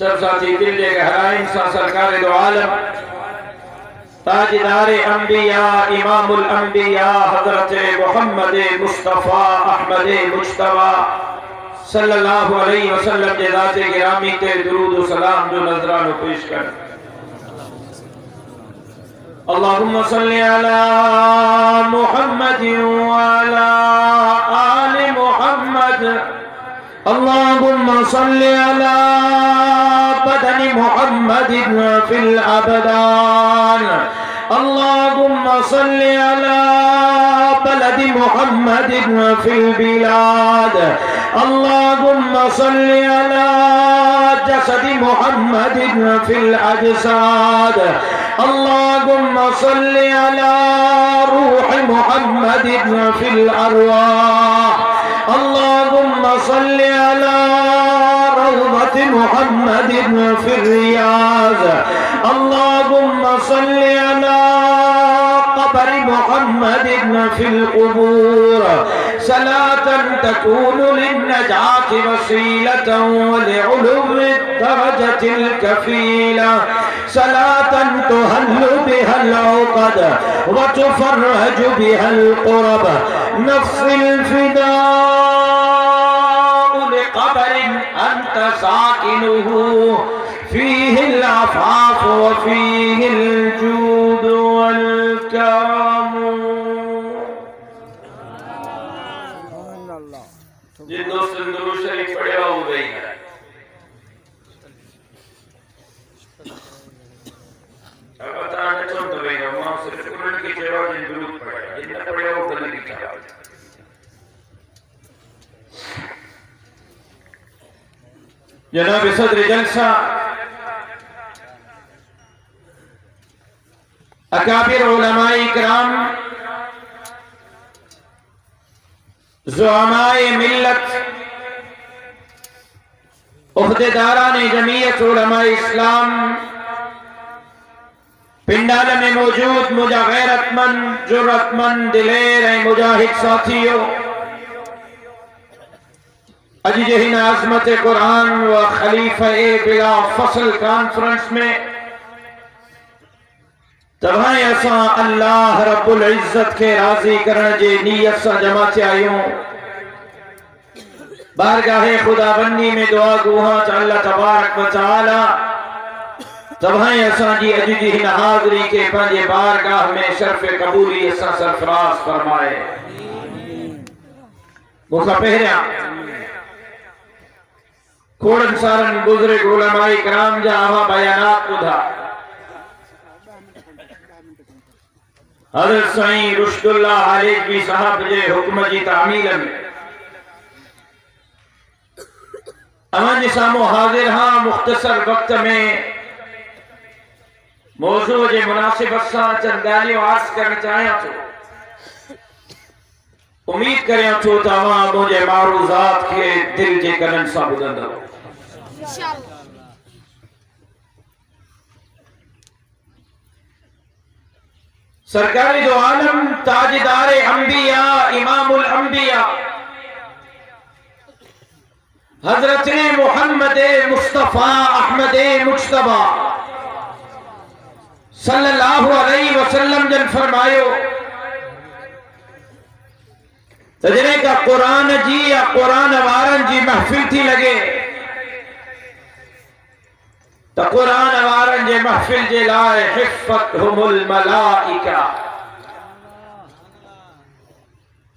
सब साथी दिल ले गहराई इंसान सरकार दो आलम ताजदार अंबिया इमामुल अंबिया हजरत मोहम्मद मुस्तफा अहमद मुज्तबा सल्लल्लाहु अलैहि वसल्लम के ज़ाते गिरामी ते दुरूद व सलाम जो नजरानो पेश कर। अल्लाहुम्मा सल्ली अला मुहम्मद व अला आलि मुहम्मद। अल्लाहुम्मा सल्ली अला बदनि मुहम्मदिन फिल अबदान। अल्लाहुम्मा सल्ली अला बलदि मुहम्मदिन फिल बिलाद। अल्लाहुम्मा सल्ली अला जसदि मुहम्मदिन फिल अजसाद। अल्लाहुम्मा सल्ली अला रूहि मुहम्मदिन फिल अरवाह। अल्लाहुम्मा सल्ली अला रौदति मुहम्मदिन फिल रियाज़। अल्लाहुम्मा सल्ली अला क़ब्रि मुहम्मदिन फिल क़ुबूर। सलातन तकूनु लिन्नजाति वसीलतन व लिउलुव्वि दरजतिल कफीला सलातन तुहल्लु बिहल उक़द व तुफर्रजु बिहल क़ुरब नफ्सिल फिदा लिक़बरिन अंत साकिनुहु फीहिल अफ़ाफ़ व फीहिल जूद वल करम। जिन दोस्तों ने दुरूद शरीफ पढ़े हो गई है अब बताना चाहता हूँ भैया वहाँ सिर्फ कुरान की सेवा जिन दुरूद पढ़े जिन पढ़े हो गलत की सेवा जनाब सदर जलसा अकाबिर उलमाए इकराम ज़ुअमाए मिल्लत उहदेदारान जमीयत उलमाए इस्लाम पिंडाल में मौजूद मुझा गैरतमंद जुर्रतमंद दिलेर मुजाहिद साथियों अज जहिन आज़मत कुरान व खलीफा बिला फसल कॉन्फ्रेंस में तबाही असा अल्लाह रब्बुल इज्जत के राजी करने जे नियत सा जमा थे आयूं बारगाहे खुदाबंदी में दुआ गुहा च अल्लाह तबारक व तआला तबाही असा जी अज जी हिन हाज़री के पंहिंजे बारगाह में शर्फ कबूली असा सरफराज फरमाए। मुखा पहिरियां खोड़न सारन बुजुर्ग उलमाए इकराम जा आवा बयानात ॿुधा हज़रत साईं रुश्दुल्लाह हालिजवी साहब जे हुक्म जी तामील में अमन सामो हाजिर हाँ मुख्तसर वक्त में मौजू जे मुनासिबत सां चंद ॻाल्हियूं अर्ज़ करण चाहियां थो। उम्मीद करियां थो तव्हां मुंहिंजे मारूज़ात खे दिल जे कननि सां ॿुधंदव। सरकारी दो आलम ताजदार अंबिया इमामुल अंबिया हजरत मोहम्मद मुस्तफा अहमद मुज्तबा सल्लल्लाहु अलैहि वसल्लम जन फरमायो तजरे का कुरान जी या कुरान वारन जी महफिल थी लगे तो कुरान वारन जे महफिल जे लाए हिफ़्फ़तहुमुल मलाइका।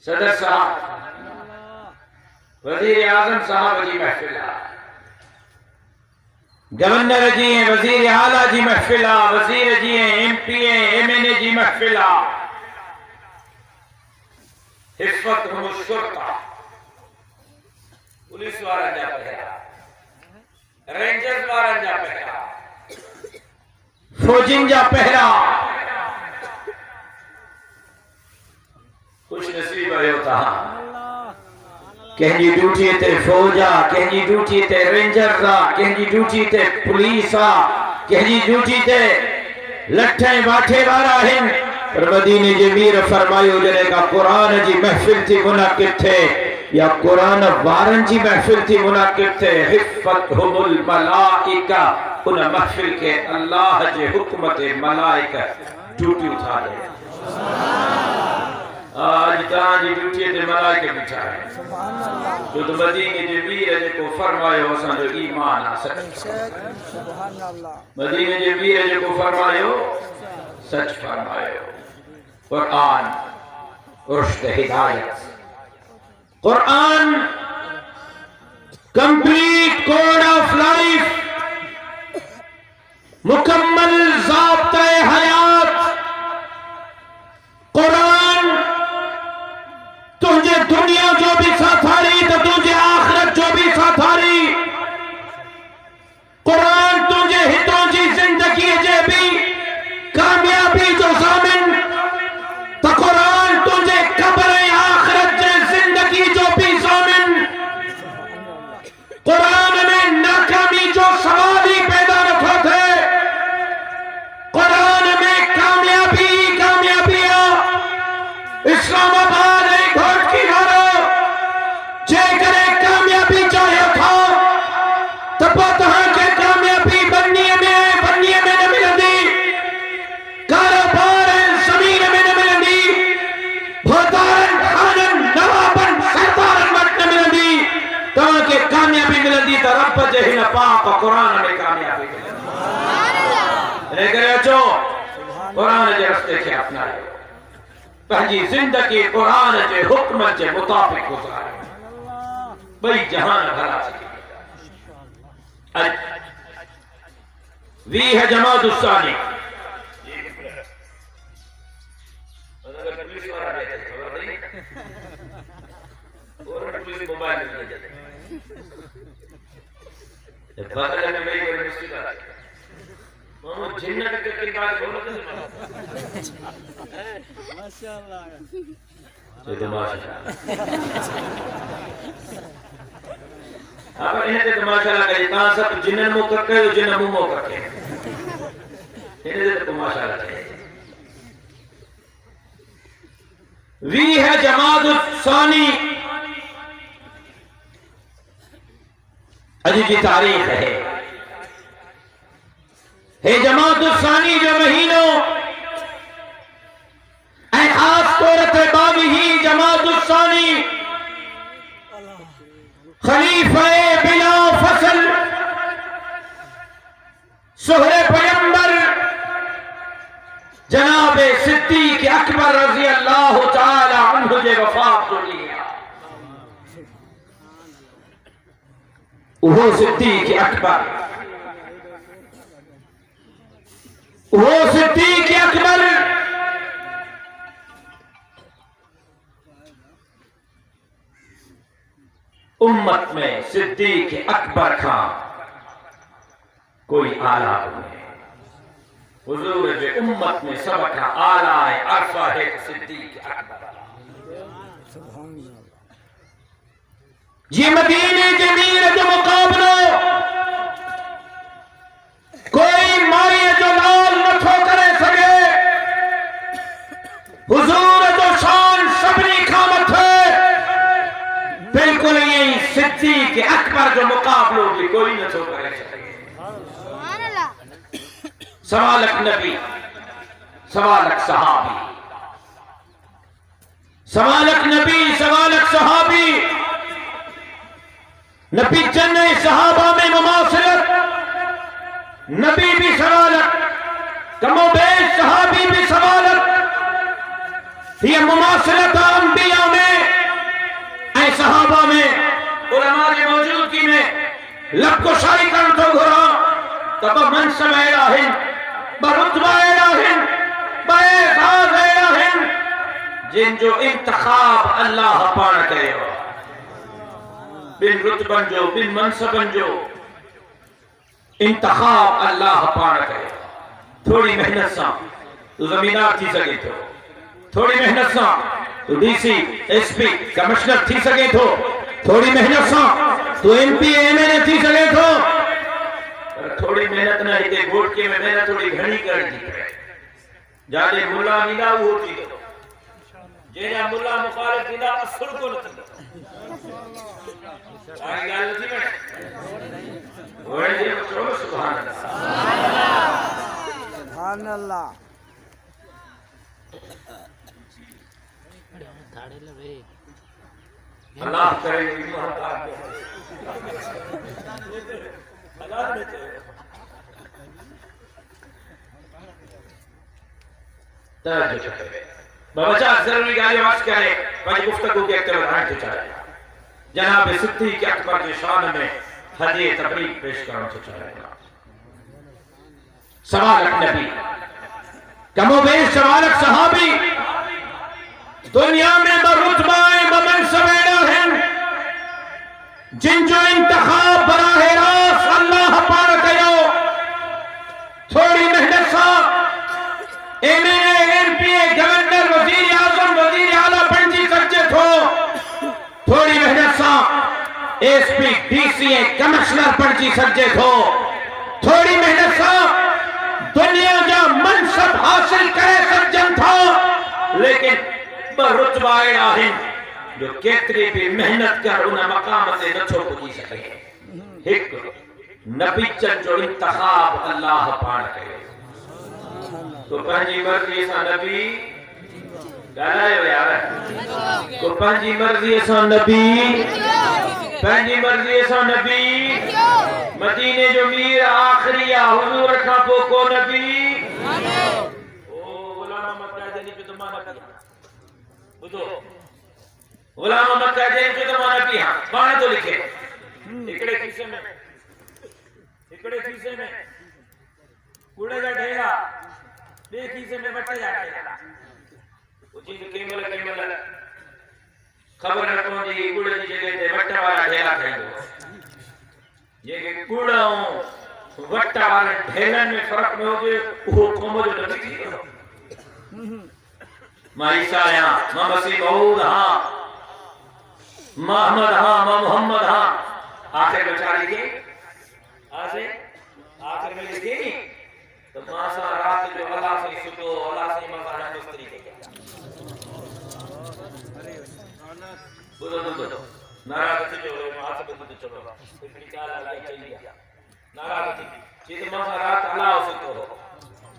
सदर साहब वजीर आज़म साहब जी महफिल गवर्नर जी वजीर आला जी महफिल वजीर जी MP MNA जी महफिल हिफ़्फ़तहुमुश शुरता पुलिस वारा जा पहरा रेंजर्स वारन जा पहरा फौजिन जा पहरा खुश नसीब आयो था कंहिंजी ड्यूटी ते फौज आ कंहिंजी ड्यूटी ते रेंजर्स आ कंहिंजी ड्यूटी ते पुलिस आ कंहिंजी ड्यूटी ते लठे बाठे वारा आहिनि पर मदीने जे मीर फरमायो जॾहिं का कुरान जी महफिल थी मुनाकिब थे या कुरान वारन जी महफिल थी मुनाकिब थे हिफ़्फ़तहुमुल मलाइका उन महफिल के अल्लाह जे हुक्म ते मलाइका ड्यूटी उठा दे। आज ताजी ड्यूटी ते मलाइका बिठा है जो तो मदीने जे मीर जेको फरमायो असां जो ईमान आ सच सुभान अल्लाह मदीने जे मीर जेको फरमायो सच फरमायो। कुरान रुश्द हिदायत Quran complete code of life मुकम्मल ज़ाब्ता हयात। कुरान तुझे दुनिया जो भी साथारी तो तुझे आखिरत जो भी साथारी। कुरान तुझे हितों जी जिंदगी जे भी कामयाबी जो ज़ामिन तो कुरान तुझे कब्र आखिरत जे जिंदगी जो भी ज़ामिन। कुरान में न अल्लाह पाक कुरान में कामयाबी दे लेकर अचो कुरान जे रस्ते खे अपनाए पंहिंजी जिंदगी कुरान जे हुक्म जे मुताबिक गुज़ारे बई जहान भला सके अज 20 जमात सानी मोबाइल बगल में मेरी बड़ी मुश्किल आ रही मानो जिन्नत के किरदार बोलो तो माशाल्लाह ये तो माशाल्लाह अब इन्हें तो माशाल्लाह कहे ता सब जिन्नन मुंह करके जिन्न मुंह करके इन्हें तो माशाल्लाह कहे वी है जमात सानी अज की तारीख है जमात सानी जो महीनों खास तौर पे बाबी ही जमात सानी खलीफा बिला फसल सोहरे पैगंबर जनाब सिद्दीक अकबर रजी अल्लाह तआला अन्हु जे वफात हो लिया वो सिद्दीक अकबर उम्मत में सिद्दीक अकबर खां कोई आला हुए हुजूर जे उम्मत में सब खां आला है अरफा है सिद्दीक अकबर ये मदीने के मीर जो मुकाबलो कोई माई जो लाल नथो करे सके हुजूर जो शान सबनी खां मथे बिल्कुल यही सिद्दीक अकबर जो मुकाबलो भी कोई नथो करे सके सवालक नबी सवालक सहाबी सवालक नबी सवालक सहाबी नबी जन्ने सहाबा में मुमासिलत नबी भी सवालत कमोबेश सहाबी भी सवालत ये मुमासिलत अंबिया में ऐ सहाबा में उलमा की मौजूदगी में लब को शाही कर तो घुरा तब मनसब इलाहिन बरुतबा इलाहिन बेसाज इलाहिन जिन जो इंतखाब अल्लाह पाण कयो बिन रुतबन जो बिन मनसबन जो इंतखाब अल्लाह पाण करे थोड़ी मेहनत सा तू जमीनदार थी सके थो थोड़ी मेहनत सा तू डीसी एसपी कमिश्नर थी सके थो थोड़ी मेहनत सा तू एमपी एमएलए थी सके थो पर थोड़ी मेहनत ना हिते गोटके में मेहनत थोड़ी घणी कर दी जादे मुल्ला नीला वो थी जेना मुल्ला मुखालिफ नीला असुर को न थी आई गाल थी ने ओए जी चलो सुभान अल्लाह अल्लाह करे ईमान अल्लाह ताज बाबा जा जरूरी गाली वास करे भाई गुफ्तगू के एक तरह हाथ चाहे जनाब सिद्दीक अकबर की शान में हदीए तबरीक पेश करना चाहेगा सवालक नबी कमोबेश सवालक सहाबी दुनिया में बरुतबाएं बमनसब हैं जिन जो इंतखाब बराह रास्त अल्लाह पाण कयो थोड़ी मेहनत सा एमएलए एमपीए गवर्नर वजीर आजम वजीर आला बणजी सके थो थोड़ी मेहनत सा एसपी डीसीए कमिश्नर बणजी सके थो थोड़ी मेहनत सा दुनिया जा मनसब हासिल करे सजन था लेकिन रुतबा आहिन जो केतरी भी मेहनत कर उन मकाम से नथो पुजी सके एक नबी जो इंतखाब अल्लाह पाण कयो तो पंहिंजी मर्जी सां नबी ॻाल्हायो यार तो पंहिंजी मर्जी सां नबी पंहिंजी मर्जी सां नबी मदीने जो मीर आखिरी आ हुजूर का को नबी ओ गुलाम मक्का जे जो तमाना किया बुझो गुलाम मक्का जे जो तमाना किया पाण तो लिखे इकड़े खीसे में कूड़े का ढेला बे खीसे में बटे जा ढेला वो चीज केमल खबर न पहुंची कूड़े की जगह ते वट वाला ढेला खाइंदो ये कूड़ा वट वाले ढेलन में फर्क न होजे वो कौम जो नबी थी मां ईसा या मां मसीह मऊद हां मोहम्मद हां मां मोहम्मद हां आखिर बेचारी के आखिर में लिखी तो मासा रात जो अल्लाह से सुतो अल्लाह से मासा नमस्ती के बोलो नाराज जो हाथ पे तो चलो इतनी क्या लगा चाहिए नाराज थी ये मासा रात अल्लाह से तो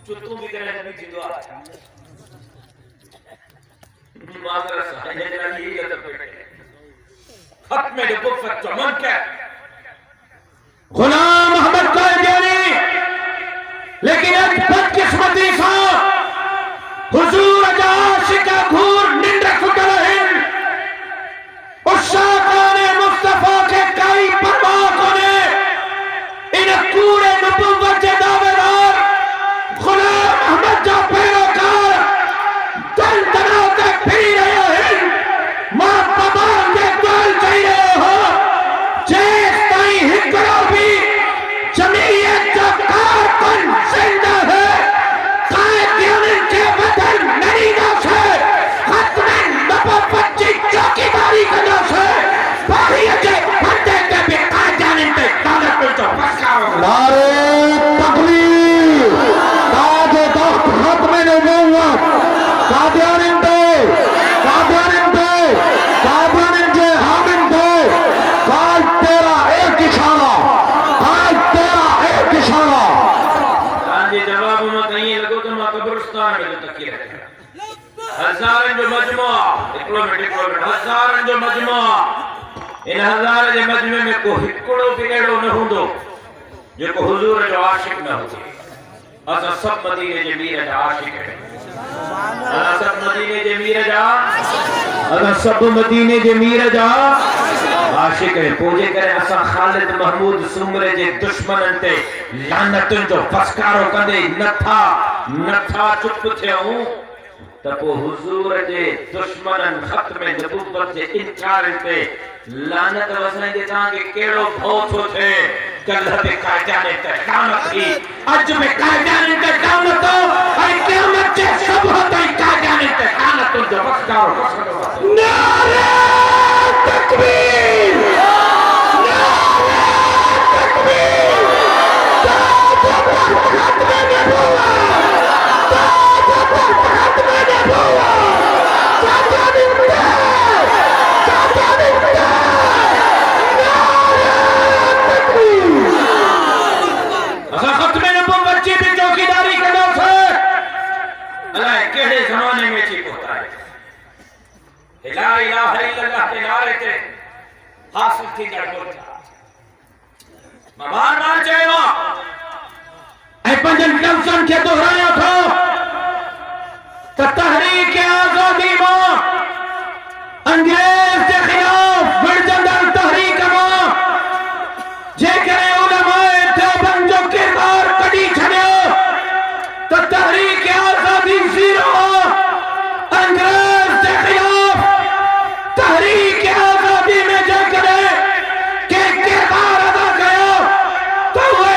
चुत्तू भी करे नबी जिंदा माजरा है जरा ये तो पेटे खत में जो बुक फट मन क्या गुलाम अहमद कादियानी लेकिन एक बदकिस्मती सा हुजूर आशिका घूर निंदा सुतरहिन उस शाकाने मुस्तफा के कई परवाह कोने इन कूड़े नबुव्वत के दावेदार गुलाम अहमद का पैरोकार दल दनाते फिर रहे हैं मां बाबा के दल चाहिए हो जेस ताई हिकड़ो भी जमीयत का कारकुन जिंदा है कायदियन के वतन नरीना से खत्मन नबुव्वत की चौकीदारी करना से बाहिया के बंदे के भी कायदियन पे ताकत को तो फसाओ नारे तकबीर ताज तख्त खत्म नबुव्वत कादियान पे हामिद पे काल तेरा एक इशारा ये जवाब में कहीं लगो तो मां कब्रिस्तान में जो तकिए रखे हजारन जो मजमुआ किलोमीटर हजारन जो मजमुआ इन हजार जे मजमे में को हिकड़ो बिगड़ो न हुंदो जेको हुजूर जो आशिक न हो असा सब मदीने जे मीर जा आशिक है असा सब मदीने जे मीर जा आशिक है पूजे करे असा खालिद महमूद सुमरे जे दुश्मनन ते लानतुन जो फसकारो कंदे नथा चुप थियऊं त पो हुजूर जे दुश्मनन खत्म नबुव्वत जे इनकार ते लानत वसाइंदे तां के केड़ो भौ छो थे कल ते कायदाने ते कामत थी अज में कायदाने ते कामत और क़यामत जे सब होता कायदाने ते कामत जो फसकारो नारे तकबीर जमाने में ठीक होता है ला इलाहा इल्लल्लाह के नारे ते हासिल थी गड़बड़ बार चयो ऐ पंजन लफ्ज़न के दोहराया था त तहरीक आजादी मां अंग्रेज के खिलाफ बड़जंदर तहरीक मां जे करे उलमाए देवबंद जो किरदार कडी छड़ियो त तहरीक आजादी जीरो अंग्रेज के खिलाफ तहरीक आजादी में जे करे के किरदार अदा कयो तो वो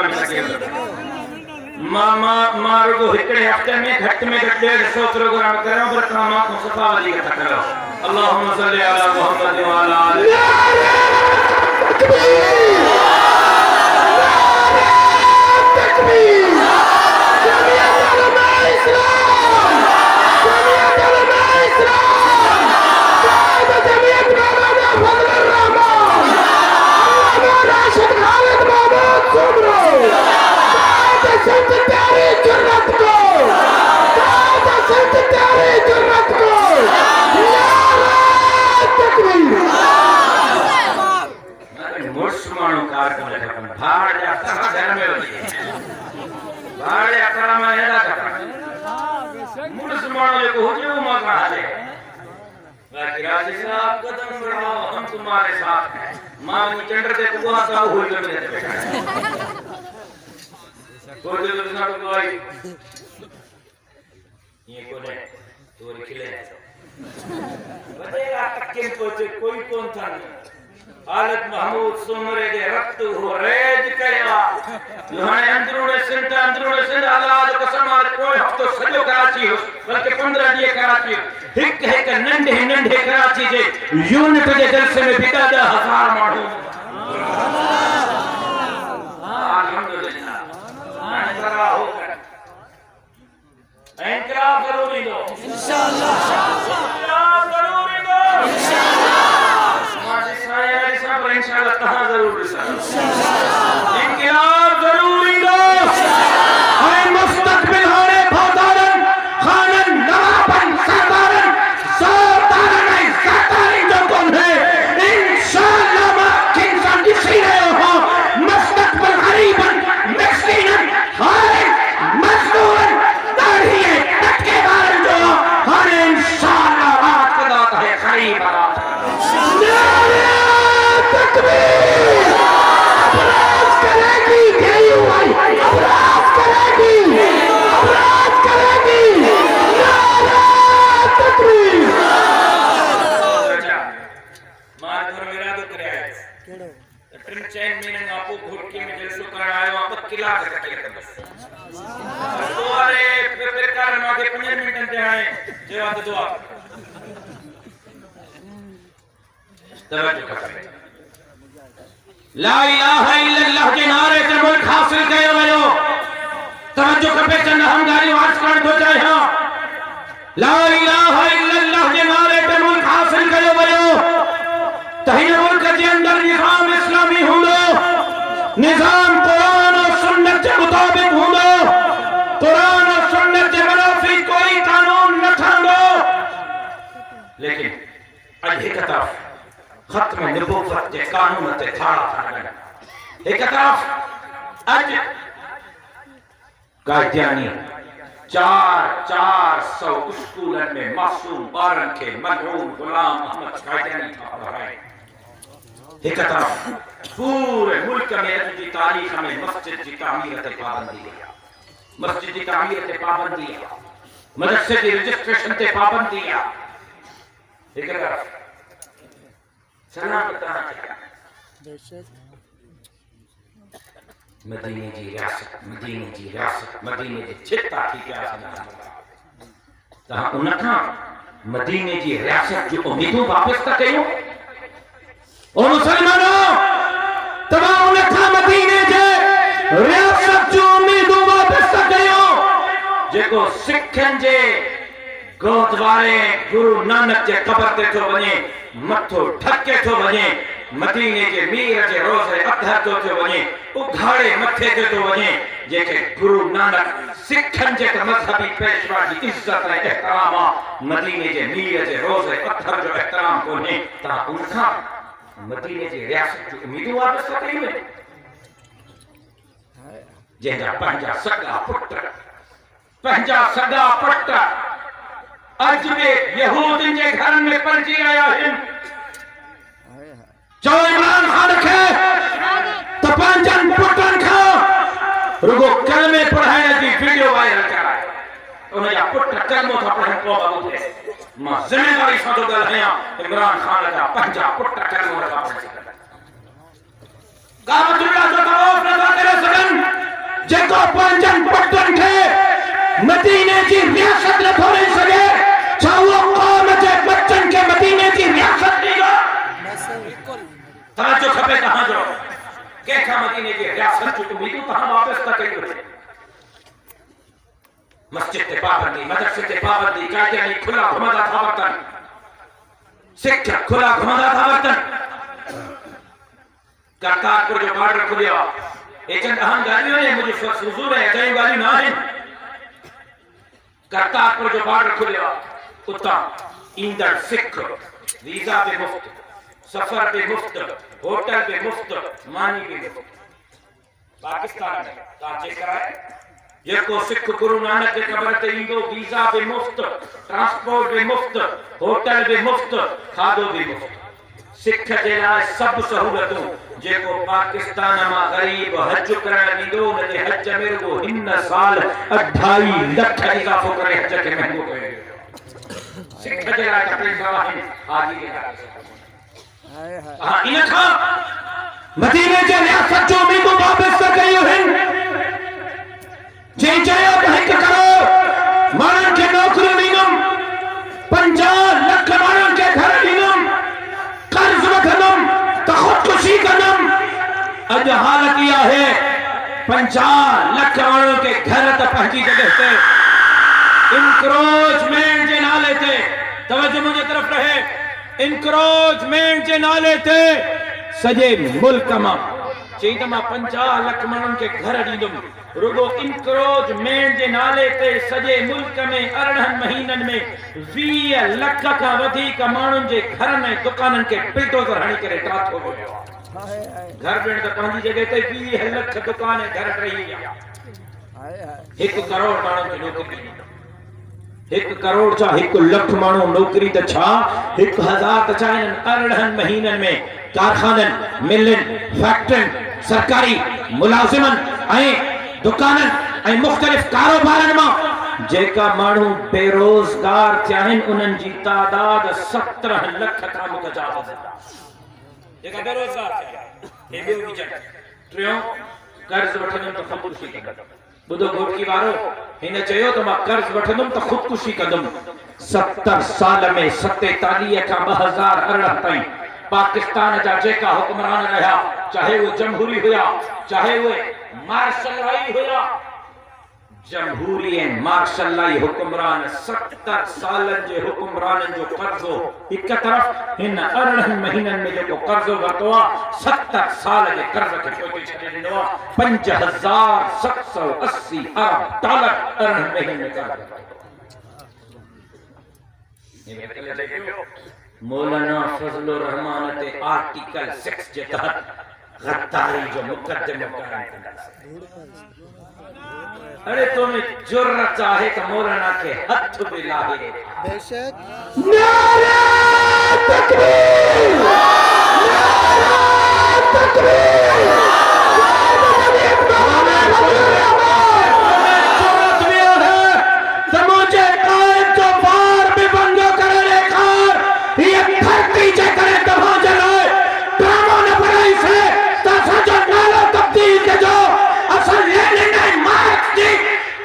दरबार में लगे मामा मारो को हिकड़े हफ्ते में घट में 150 प्रोग्राम करो पर तमाम को सफा वाली कथा करो अल्लाहुम्मा सल्ली अला मुहम्मद व अला आलि तकबीर जमीयत उलमा इस्लाम जमीयत उलमा इस्लाम जमीयत मौलाना फजल रहमान अल्लामा राशिद खालिद महमूद सुमरो संत प्यारे जुर्रत को संत प्यारे जुर्रत को तकबीर मुस्लिमानों का कार्यक्रम भाड़ जाता है घर में होती भाड़ यात्रा में है ना मुस्लिमानों को हुजूम मौका है बाकी राजी साहब कदम बढ़ाओ हम तुम्हारे साथ हैं मां चंद्र दे को आता हुए करने बैठा कोई तो ना कोई ये कोने तो खिले बतेगा तक पहुंचे कोई कौन था आलत महमूद सुमरे के रक्त हो रेज कया लोहाने अंदरूने सिंध आलाद कसम आज कोई हफ्तो सजो कराची हो बल्कि 15 डी कराची हिक हिक नंढे कराची जे यूनिट जे जलसे में बिता 10,000 माण्हू अल्हम्दुलिल्लाह इंकरा होकर इंकलाब जरूरी दो इंशाअल्लाह इंकलाब जरूरी दो इंशाअल्लाह इंशाअल्लाह कहां जरूरी इंशाअल्लाह इंकलाब जरूरी दो है मुस्तकबिल होने फौदारन खानन नवाबन सरदारन सरदारन सरदारन जो कौन है इंशाअल्लाह मक्किन संदिसी रहे हो मुस्तकबिल गरीबन मिस्कीनन हारिन मजदूरन दाढ़िए टटके बार जो हर इंशाअल्लाह रात के दाता है करीब रात तकबीर अपराध करेगी केयूआई अपराध करेगी नारा तकबीर मार घर मेरा तो करे केड़ो ट्रिम चैन में आपको घोटके में जलसो करायो आप किला करके बस तो अरे फिर कारण आगे 5 मिनट ते आए जवाब दुआ तवज्जो करें ला इलाहा इल्लल्लाह के नारे से मुल्क हासिल कयो वयो तवज्जो करे चंद हम गाड़ी वाच कर दो चाहे हां ला इलाहा इल्लल्लाह के नारे से मुल्क हासिल कयो वयो तहिन मुल्क के अंदर निजाम इस्लामी हुंदो निजाम कुरान और सुन्नत के मुताबिक हुंदो कुरान और सुन्नत के मुनाफी कोई कानून न ठंडो लेकिन अज एक तरफ खत्म नबूवत के कानून ते थाड़ा था एक तरफ अज कादियानी 400 स्कूलन में मासूम बारन के मरहूम गुलाम अहमद कादियानी था पढ़ाए एक तरफ पूरे मुल्क में की तारीख में मस्जिद की तामीर ते पाबंदी है मस्जिद की तामीर ते पाबंदी है मदरसे की रजिस्ट्रेशन ते पाबंदी है एक तरफ सलाम बताना चाहिए मदीने जी रियासत मदीने जी छिता थी क्या सना ता उनका मदीने जी रियासत जो उम्मीदों वापस तक कयो ओ मुसलमानों तमा उनका मदीने जे रियासत जो उम्मीदों वापस तक कयो जेको सिखन जे गुरुद्वारे गुरु नानक जे कबर ते तो वने मथो ठके तो वने मदीने के मीर जे रोज़े अतहर तो वने उघाड़े मथे ते तो वने जेके गुरु नानक सिखन जे मजहबी पेशवा की इज्जत ऐं एहतराम मदीने जे मीर जे रोज़े अतहर जो एहतराम कोने ता उनका मदीने जी रियासत जो उम्मीदों वापस कई में जंहिंजा पंहिंजा सगा पुट अज बि यहूदियुनि जे घरनि में पलिजी रहिया आहिनि चओ इमरान खान खे त पंहिंजनि पुटनि खां रुगो कलमे पढ़ाइण जी वीडियो वायरल कराए उनजा पुट कलमो था पढ़नि पोइ बाबू थे मां ज़िमेदारी सां थो ॻाल्हायां इमरान खान जा पंहिंजा पुट कलमो था पढ़ी काबतुल्लाह जो तवाफ नथा करे सघन, जेको पंजन पटन खे मदीने जी रियासत नथो ॾेई सघे, छा उहो क़ौम जे बच्चन खे मदीने जी रियासत ॾींदो? तवज्जो खपे तव्हांजो, कंहिंखां मदीने जी रियासत जूं उम्मीदूं तव्हां वापसि था कयो। मस्जिद ते पाबंदी, मदरसे ते पाबंदी, कायदे खुला घुमंदा था वतन, सिख खुला घुमंदा था वतन। करतारपुर जो बॉर्डर खुलियो, ये चंद अहम ॻाल्हियूं आहिनि, मुंहिंजी हुज़ूर है चई ॻाल्हियूं न आहिनि। करतारपुर जो बॉर्डर खुलियो, उतां ईंदड़ सिख वीज़ा बि मुफ़्त, सफ़र बि मुफ़्त, होटल बि मुफ़्त, मानी बि मुफ़्त। पाकिस्तान में तव्हां चेक कराए, जेको सिख गुरु नानक जे क़बर ते ईंदो, वीज़ा बि मुफ़्त, ट्रांसपोर्ट बि मुफ़्त, होटल बि मुफ़्त, खाधो बि मुफ़्त। सिख जे लाइ सभु सहूलियतूं। जेको पाकिस्तान मां ग़रीब हज करण ईंदो, उन जे हज में रुगो हिन साल 2.5 लख इज़ाफ़ो करे हज खे महांगो कयो। सिख जे लाइ तकलीफ़ आहिनि, हाजी जे लाइ। हां, इन खां मदीने जे रियासत जो उम्मीदूं वापसि कयूं आहिनि। जे चयो त 1 करोड़ माण्हुनि खे नौकरियूं ॾींदुमि, 50 लख माण्हुनि खे घर ॾींदुमि, कर्ज़ वठंदुमि त ख़ुदकुशी कंदुमि। अॼु हालत इहा आहे, 50 लख माण्हुनि खे घर त पंहिंजी जॻह ते इंक्रोचमेंट जे नाले ते, तवज्जो मुंहिंजे तरफ़ रहे, इंक्रोचमेंट जे नाले ते सॼे मुल्क मां चई त मां 50 लख माण्हुनि खे घर ॾींदुमि, रुगो इंक्रोचमेंट जे नाले ते सॼे मुल्क में 18 महीननि में 20 लख खां वधीक माण्हुनि जे घर में दुकाननि खे बिल्डोज़र हणी करे त्राथो वियो। घर ॾियण त पंहिंजी जॻह ते 20 लख दुकान घर ठही विया। 1 करोड़ माण्हुनि खे नौकरी, 1 करोड़ छा 1 लख माण्हू नौकरी त छा 1000 त छा 18 महीननि में कारखाननि, मिलनि, फैक्ट्रियुनि, सरकारी मुलाज़िमनि ऐं दुकाननि ऐं मुख़्तलिफ़ कारोबारनि मां जेका माण्हू बेरोज़गार थिया आहिनि, उन्हनि जी तादाद 17 लख खां मुतजाविज़ आहे। जेका बेरोज़गार थिया आहिनि, हे ॿियो विचन। टियों, कर्ज़ वठंदुमि त ख़ुदकुशी कंदुमि। ॿुधो घोटकी वारो, हिन चयो त मां कर्ज़ वठंदुमि त ख़ुदकुशी कंदुमि। 70 साल में 47 खां 2018 ताईं पाकिस्तान जा जेका हुक्मरान रहा, चाहे वो जमहूरी हुआ, चाहे वो मार्शलाई हुआ, जमहूरी ऐं मार्शलाई हुक्मरान 70 सालनि जे हुक्मराननि जो कर्ज़ो हिक तरफ़, हिन 18 महीननि में जेको कर्ज़ो वरितो आहे, 70 साल जे कर्ज़ खे कोई छॾे ॾिनो आहे। 5780 अरब डॉलर 18 महीननि में कर्ज़। मौलाना फजलुर रहमान ते आर्टिकल 6 जे तहत गद्दारी जो मुकदमो कायम कंदा। अरे तुम्हें जुर्रत आहे त मौलाना के हथ भी लाहे। बेशक। नारा तकबीर, नारा तकबीर। जुर्रत भी है त मुझे कायद जो बार भी बंदो करे लेखार, ये धरती जे करे तबाह जलाए ड्रामा न बनाई से त सजो नालो तब्दील के जो असल लेने नहीं मार्क्स जी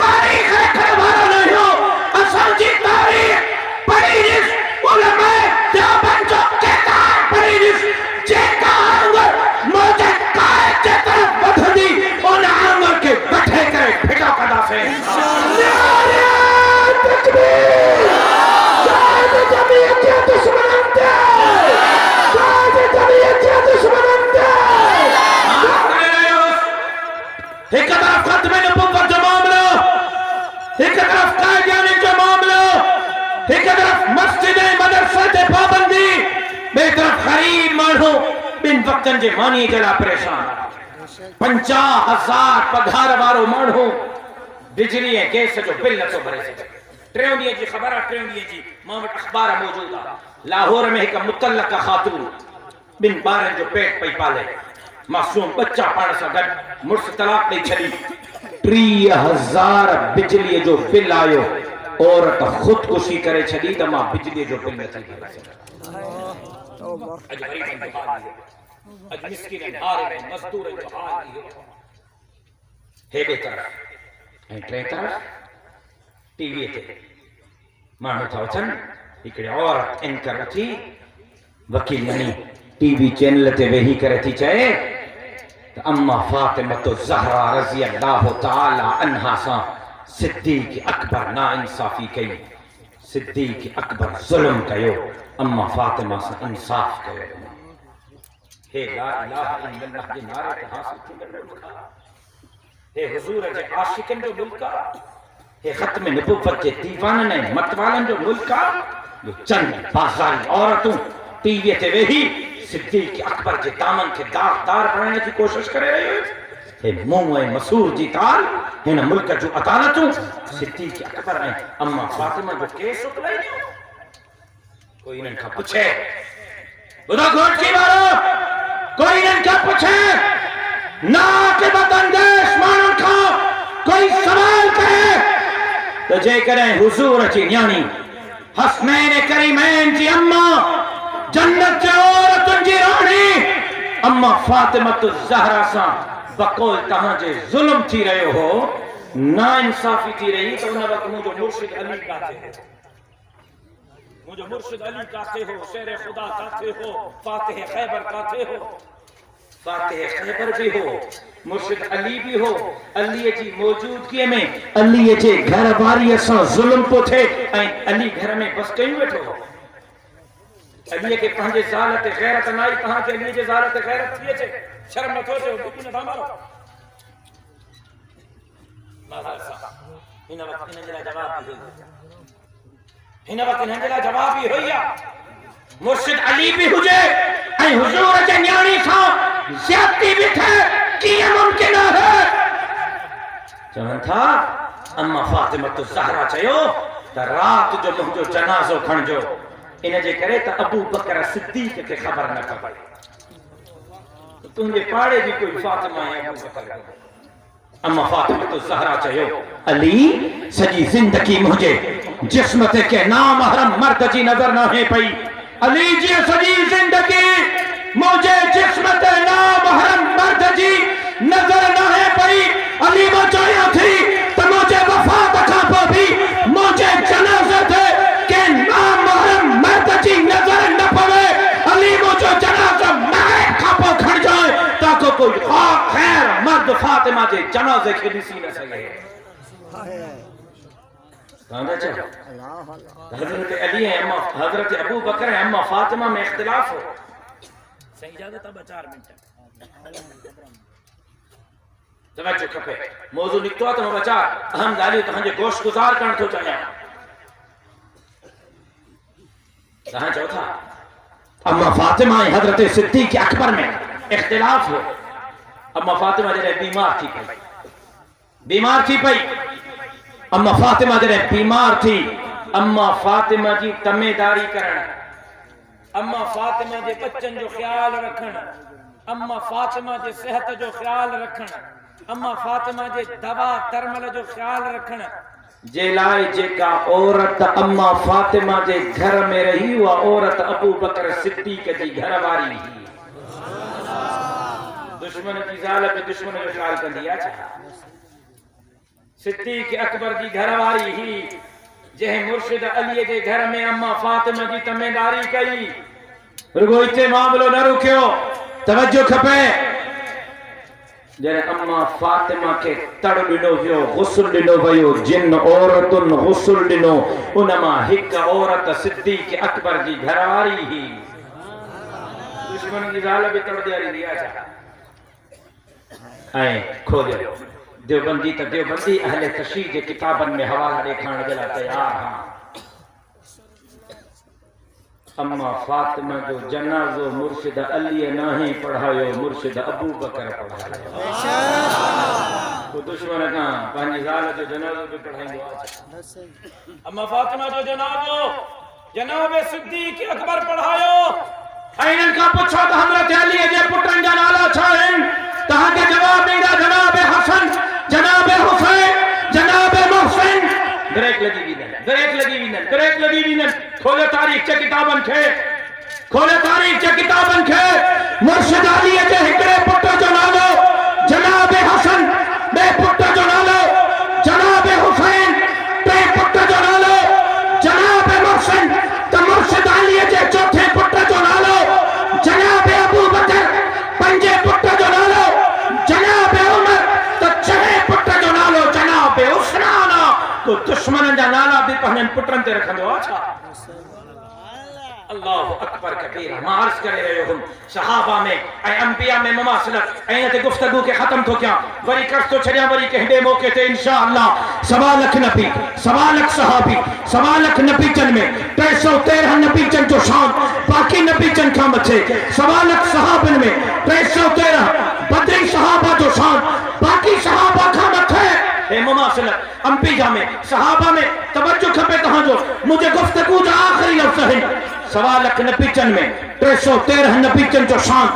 तारीख रखने वाला नहीं हो। असल जी तारीख पढ़ी जिस उलमा देवबंद जो किताब पढ़ी जिस जेका आंगर मुझे कायद जे तरफ बढ़ी उन आंगर के बैठे करे फिटो कदा से नारे तकबीर। जायद जमीयत या दुश्मन दे, जायद जमीयत या दुश्मन दे। एक तरफ खत्म नबूवत जो मामला, एक तरफ कायदानी जो मामला, एक तरफ मस्जिद मदरसे ते पाबंदी, बे तरफ गरीब माण्हू बिन वक्तन जे मानी जे लाइ परेशान। 50,000 पघार वारो माण्हू बिजली ऐं गैस जो बिल नथो भरे सघे। 3 ॾींहं जी ख़बर आहे, 3 ॾींहं जी मां वटि अख़बार मौजूद आहे। लाहौर में हिकु मुतल्लक़ ख़ातून 2 ॿारनि जो पेट पई पाले, मासूम बच्चा पाण सां गॾु मुड़ुस तलाक ॾेई छॾी, 30,000 बिजलीअ जो बिल आयो। औरत ख़ुदकुशी करे छॾी त मां बिजलीअ जो बिल नथी भरे सघां। अज मिस्किन हारे मजदूर जो हाल हे बेतर ऐं टे तरफ़ टीवी ते माण्हू था अचनि हिकिड़े औरत एंकर थी वकील यानी टीवी चैनल ते वेही करे थी चए त अम्मा फातिमा ज़हरा रज़ी अल्लाह तआला अन्हा सां सिद्दीक़ अकबर ना इंसाफ़ी कई सिद्दीक़ अकबर ज़ुल्म कयो अम्मा फातिमा सां इंसाफ़ कयो हे ला इलाहा इल्लल्लाह जे नारे ते हासिल थींदड़ मुल्क हे हुजूर जे आशिकन जो मुल्क हे खत्म नबुव्वत जे दीवानन ऐं मतवालन जो मुल्क जो चंद बाज़ारी औरतूं टीवी ते वेही सिद्दीक़ अकबर जे दामन खे दागदार बणाइण जी कोशिश करे रहियूं हे मुंह ऐं मसूर जी ताल हिन मुल्क जूं अदालतूं सिद्दीक़ अकबर ऐं अम्मा फातिमा जो केस उकलाईंदियूं कोई इन्हनि खां पुछे ॿुधो घोटकी वारो कोई इन्हनि खां पुछे नाक़िबत अंदेश माण्हुनि खां कोई सवाल करे त जेकॾहिं हुज़ूर जी न्याणी हसनैन करीमैन जी अम्मा जन्नत जे औरतुनि जी राणी अम्मा फातिमा ज़हरा सां बक़ौल तव्हांजे ज़ुल्म थी रहियो हो ना इंसाफ़ी थी रही त उन वक़्तु मुंहिंजो मुर्शिद अली काथे हो मुंहिंजो मुर्शिद अली काथे हो शेर ख़ुदा काथे हो फातिह ख़ैबर काथे हो फातिह ख़ैबर भी हो मुर्शिद अली भी हो अली जी मौजूदगी में अली जे घर वारीअ सां ज़ुल्म तो थे ऐं अली घर में बस कयूं वेठो हो अली के पंहिंजे ज़ाल ते गैरत न आई तव्हांखे अली जे ज़ाल ते गैरत थी अचे शर्म नथो अचे बिल्कुलु नथा मारो हिन वक़्तु हिन जे लाइ जवाब बि हुई आहे मुर्शिद अली भी हुजे ऐं हुजूर जे न्याणी सां ज़्यादती भी थे कीअं मुमकिन आहे चवनि था अम्मा फातिमा ज़हरा चयो त रात जो मुंहिंजो जनाज़ो खणजो इन जे करे त अबू बकर सिद्दीक़ खे ख़बर न पवे तुंहिंजे पाड़े जी कोई फातिमा है अबू बकर अम्मा फातिमा ज़हरा चयो अली सॼी ज़िंदगी मुंहिंजे जिस्म ते के नामहरम मर्द जी नज़र न आहे पई अली जी सॼी ज़िंदगी मुझे जिस्म ते नामहरम मर्द जी नजर न है पई अली मां चाहियां थी त मुझे वफ़ात खां पोइ भी मुझे जनाज़े ते के नामहरम मर्द जी नजर न पवे अली मुझो जनाज़ो मौत खां पोइ खणजाए ताकि कोई खैर मर्द फातिमा जे जनाज़े खे ॾिसी न सघे हज़रत अली ऐं अम्मा हज़रत अबू बकर ऐं अम्मा फातिमा में इख्तिलाफ हो सही इजाजत अब 4 मिनट तवज्जो खपे मौजू निकतो आहे त मां 4 अहम ॻाल्हियूं तव्हांजे गोश गुज़ार करण थो चाहियां तव्हां चओ था अम्मा फातिमा ऐं हज़रत सिद्दीक़ अकबर में इख्तिलाफ हो अम्मा फातिमा जॾहिं बीमार थी पई अम्मा फातिमा जॾहिं बीमार थी अम्मा फातिमा जी तमेदारी करण अम्मा फातिमा जे बच्चन जो ख्याल रखण अम्मा फातिमा जे सेहत जो ख्याल रखण अम्मा फातिमा जे दवा तरमल जो ख्याल रखण जे लाइ जेका औरत अम्मा फातिमा जे घर में रही हुआ औरत अबू बकर सिद्दीक़ जी घरवारी हुई दुश्मन जी ज़ाल पे दुश्मन जो ख्याल कंदी आहे छा सिद्दीक़ अकबर जी घरवारी ही जंहिं मुर्शिद अली जे घर में अम्मा फातिमा जी तमेदारी कई रुगो इते मामलो न रुकियो तवज्जो खपे जॾहिं अम्मा फातिमा के तड़ ॾिनो वियो गुस्ल ॾिनो वियो जिन औरतुन गुस्ल ॾिनो उन मां हिकु औरत सिद्दीक़ अकबर जी घरवारी ही दुश्मन जी ज़ाल बि तड़ ॾियारींदी आहे छा ऐं खोलियो देवबंदी त देवबंदी अहले तशरीह जे किताबन में हवाला ॾेखारण जे लाइ तैयार हां अम्मा फातिमा जो जनाज़ो मुर्शिद अली नहीं पढ़ायो मुर्शिद अबू बकर पढ़ायो तो दुश्मन का पंहिंजी ज़ाल जो जनाज़ो भी पढ़ाईंदो आहे अम्मा फातिमा जो जनाज़ो जनाब सिद्दीक़ अकबर पढ़ायो ऐं इन्हनि खां पुछो त हज़रत अली जे पुटनि जा नाला छा आहिनि तव्हांखे जवाब ॾींदा जनाब हसन जनाब हुसैन जनाब मोहसिन ब्रेक लगी वीनन खोले तारीख़ चे किताबन खे मुर्शिद अली जे हिकड़े पुट जो नालो जनाब हसन, बे पुट जो नालो जनाब हुसैन, टे पुट जो नालो जनाब मुहसिन, त मुर्शिद अली जे चौथे पुट जो नालो जनाब अबू बकर, पंजे पुट जो नालो जनाब उमर, त छहे पुट जो नालो जनाब उस्मान। तो दुश्मन जा नाला भी पंहिंजनि पुटनि ते रखंदो आहे छा? अल्लाहु अकबर कबीरा। मां अर्ज़ करे रहियो हुम सहाबा में ऐं अंबिया में मुमासिलत ऐं ते गुफ्तगू के खत्म थो कयां, वरी कर तो छड़िया, वरी कंहिं मौके ते इंशाअल्लाह 1.25 लाख नबी, 1.25 लाख सहाबी, 1.25 लाख नबीचन में 313 नबीचन जो शान बाकी नबीचन खां मथे, 1.25 लाख सहाबन में 313 बदरी सहाबा जो शान बाकी सहाबा खां मथे। ए मुमासिलत अंबिया में सहाबा में तवज्जो खपे तहां जो, मुझे गुफ्तगू जा आखिरी लफ्ज़ है 1.25 लाख नबीचन में 313 नबीचन जो शान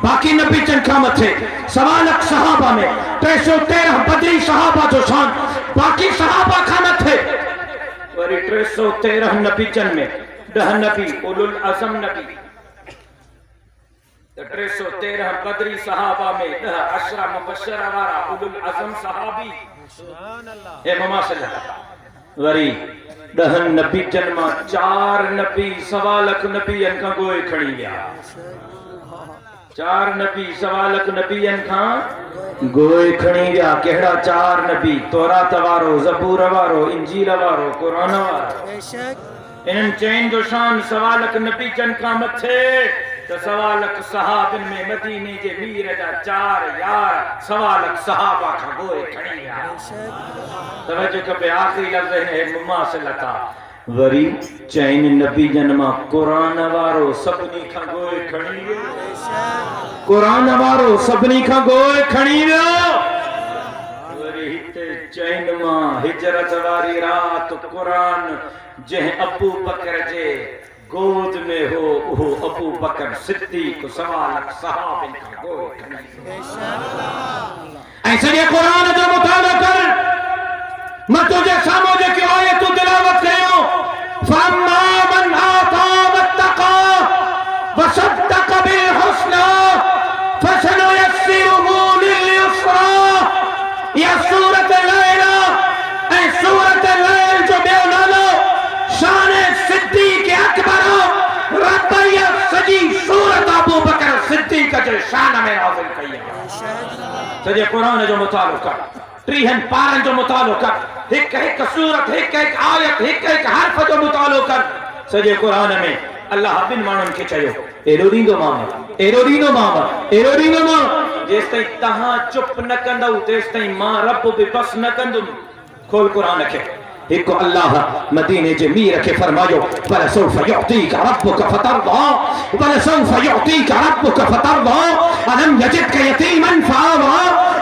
बाकी नबीचन खां मथे, 1.25 लाख सहाबा में 313 बदरी सहाबा जो शान बाकी सहाबा खां मथे, वरी 313 नबीचन में 10 नबी उलुल अज़म नबी, 313 बदरी सहाबा में 10 अशरा मुबशरा वारा उलुल अज़म सहाबी। ए मुमासिलत वरी 10 नबीचन मां 4 नबी 1.25 लाख नबीयन खां गोए खणी विया, 4 नबी 1.25 लाख नबीयन खां गोए खणी विया। कहिड़ा 4 नबी? तौरात वारो, ज़बूर वारो, इंजील वारो, क़ुरान वारो। इन्हनि चइनि जो शान 1.25 लाख नबीचन खां मथे, तो 1.25 लाख सहाबन में मदीने जे मीर जा 4 यार 1.25 लाख सहाबा खां गोए खणी विया। तवज्जो कबे आखिरी लफ्ज़ है मुमासिलता, वरी चइनि नबीजन मां क़ुरान वारो सभिनी खां गोए खणी वियो, क़ुरान वारो सभिनी खां गोए खणी वियो। वरी हिते चइनि मां हिजरत वारी रात क़ुरान जंहिं अबू बकर जे गोद में हो वो अबू बकर सिद्दीक 1.25 लाख सहाबन खां गोए खणी वियो। ऐं सॼे क़ुरान जो मुतालो कर, मैं तुझे सामो जे की आयत तू तिलावत कयो, फम्मा मन आता वत्तका वसद्दक बिल हुस्ना फसनुयस्सिरुहु लिल युस्रा। या सूरत लैला ऐं सूरत लैल जो ॿियो नालो शान सिद्दीक अकबर, रब्बैया सजी सूरत अबू बकर सिद्दीक जे शान में नाज़िल कई आहे। सॼे क़ुरान जो मुतालो कर, 30 पारन जो मुतालो कर, हिक हिक सूरत, हिक हिक आयत, हिक हिक हर्फ जो मुतालो कर। सॼे क़ुरान में अल्लाह बिन माण्हुनि खे चयो एॾो ॾींदो मां, एॾो ॾींदो मां, एॾो ॾींदो मां, जेसि ताईं तव्हां चुप न कंदव तेसि ताईं मां रब बि बस न कंदुमि। खोल क़ुरान खे। एक अल्लाह मदीने जे मीर के फरमायो वलसौफ युअतीका रब्बुका फतरदा, वलसौफ युअतीका रब्बुका फतरदा, अलम यजिदका यतीमन फआवा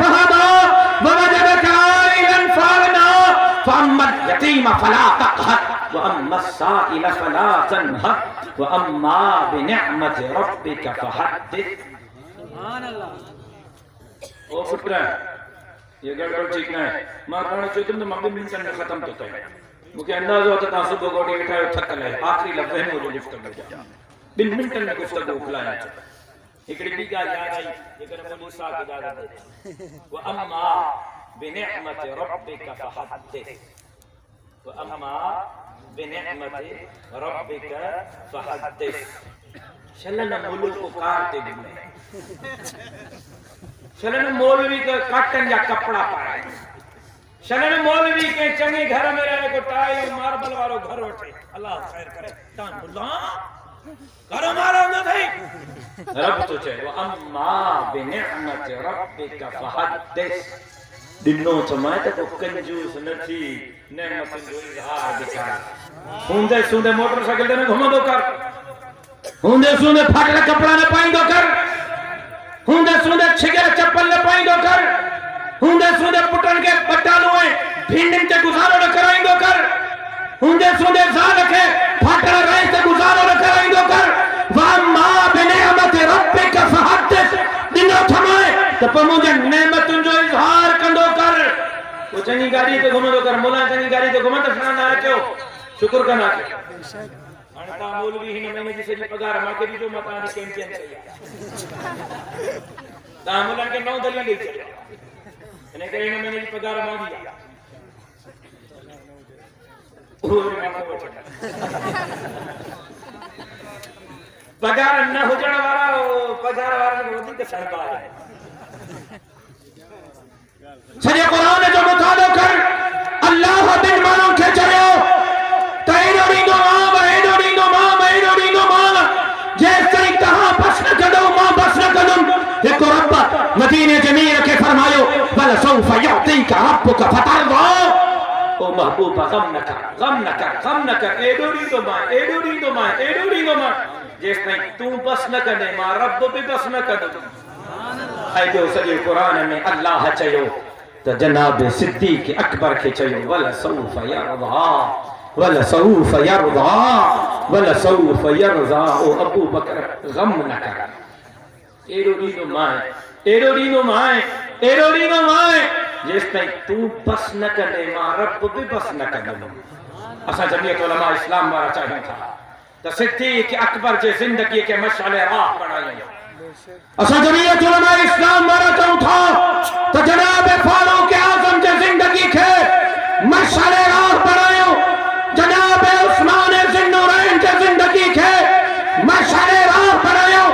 फहदा ववजदका आइलन फअगना फअम्मा यतीम फला तक़हर वअम्मा अस्साइल फला तनहर वअम्मा बिनिअमति रब्बिका फहद्दिस। सुभान अल्लाह। ओ पुत्र ये गड़बड़ ठीक ना है। मां करण चुतम तो मां 2 मिनट में खत्म तो कयो। मुझे अंदाजो त ता सुबह गोडी वेठा थकल है, आखिरी लफ्ज़ है मुझे लिफ्ट कर दिया 2 मिनट में गुफ्तगू खुलाया। एकड़ी भी गा याद आई जेकर मुझे सा की इजाजत दे, व अम्मा बिनिअमति रब्बिका फहद्दिस, व अम्मा बिनिअमति रब्बिका फहद्दिस। शलन मुल्क को कारते घुमे, शलन मौलवी के काटन जा कपड़ा पाए, शलन मौलवी के चंगे घर में रहे को टाइल मार्बल वालो घर वठे। अल्लाह खैर करे। तान बुला घर मारो न थई रब तो चे व अम्मा बिनिअमति रब्बिका फहद्दिस। दिनो समय तो कंजूस न थी, नेमतन जो इजहार दिखाए। हुंदे सुंदे मोटरसाइकिल ने घुमंदो कर, हुंदे सुंदे फाटल कपड़ा ने पाइंदो कर, हुंदे सुंदे छिगर चप्पल न पाइंदो कर, हुंदे सुंदे पुटन के बटालो है भिंडिन ते गुजारो न कराइंदो कर, हुंदे सुंदे ज़ाल के फाटल रहे ते गुजारो न कराइंदो कर। वअम्मा बिनिअमति रब्बिका फहद्दिस। दिनो थमाए त पर मुझे नेमतुन जो इजहार कंदो कर। वो चंगी गाड़ी ते घुमंदो कर, मोला चंगी गाड़ी ते घुमंदो ना अचो, शुक्र कना अनता मौलवी हिन महीने जी सॼी पगार मांखे ॾिजो मां तव्हांजी कैंपेन कई आहे तव्हां मुलनि खे 9 दलिया ॾेई छॾियो हिन करे हिन महीने जी पगार मांगी आहे पगार न हुजण वारा पगार वारनि खे वधीक सड़बा आहे सॼे क़ुरान जो मुतालो कर अल्लाह बिन माण्हुनि खे चयो त एॾो ॾींदो मां जेसिताईं तव्हां बस न कंदो मां बस न कंदुमि हिकु रब मदीने जमीर खे फरमायो बल सौफ युतीका रब्बुका फतरदा ओ महबूबा गम न कर एॾो ॾींदो मां जेसिताईं तूं बस न कंदे मां रब बि बस न कंदुमि ऐं ॿियो सॼे क़ुरान में अल्लाह चयो त जनाब सिद्दीक़ अकबर खे चयो वल सौफ यरदा ओ अबू बकर गम न कर एॾो ॾींदो मां जेसिताईं तूं बस न कंदे मां रब बि बस न कंदुमि असां जमीयत उलमा इस्लाम वारा चाहियूं था त सिद्दीक़ अकबर जे ज़िंदगी खे मशाले राह बणायूं असां जमीयत उलमा इस्लाम वारा चाहियूं था त जनाब फारूक आज़म जे ज़िंदगी खे मशाले राह बणायूं जनाब उस्मान ज़िन्नुरैन जे ज़िंदगी खे मशाले राह बणायूं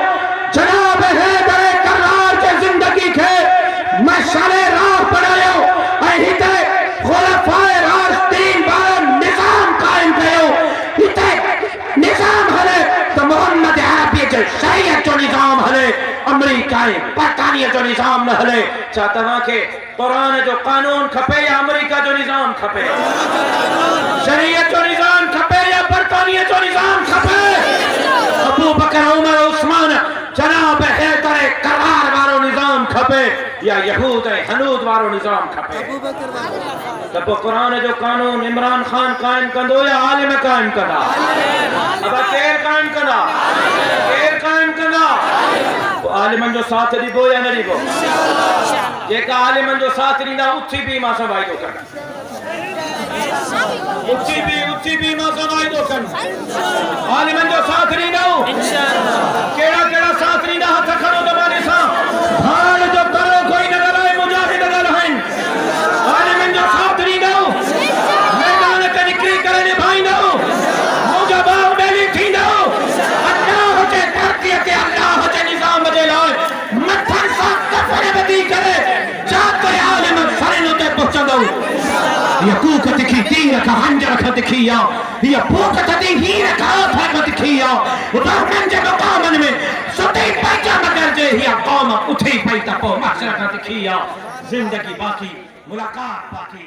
जनाब हैदर करार जे ज़िंदगी खे मशाले राह बणायूं ऐं हिते खुलफाए राशिदीन वारो निज़ाम क़ाइम कयो हिते निज़ाम हले त मोहम्मद अरबी जो शरीयत जो निज़ाम हले अमेरिका ऐं बरतानिया जो निज़ाम न हले छा तव्हांखे क़ुरान जो कानून खपे या अमेरिका जो निज़ाम खपे शरीयत जो निज़ाम खपे या बरतानिया जो निज़ाम खपे अबू बकर उमर उस्मान जनाब हैदर करार वारो निज़ाम खपे या यहूद ऐं हनूद वारो निज़ाम खपे त पोइ क़ुरान जो कानून इमरान खान क़ाइम कंदो या आलिम क़ाइम कंदा अब केर क़ाइम कंदा आलिमन जो साथ ॾिबो या न ॾिबो जेका आलिमन जो साथ ॾींदा उथी बि मां सां वाइदो कनि उथी बि मां सां वाइदो कनि आलिमन जो साथ ॾींदो कहिड़ा साथ ॾींदा हथ खणो त मां ॾिसां हाल जो करो कोई न ॻाल्हाए मुजाहिद ॻाल्हाइनि आलिमन जो साथ ॾींदो मैदान ते निकिरी करे निभाईंदो मुंहिंजो बाप ॾेली थींदो अल्लाह जे धरतीअ ते अल्लाह जे निज़ाम जे लाइ मथनि सां कफन ॿधी करे जात आलिम फरन ते पहुचंदो ये कूक तिखी तीर का हंजर का तिखिया ये भूख तदी हीर का था तिखिया उदाहरण जे मकामन में सुते पैजा मगर जे ये कौम उठे पैता पो मशर का तिखिया जिंदगी बाकी मुलाकात बाकी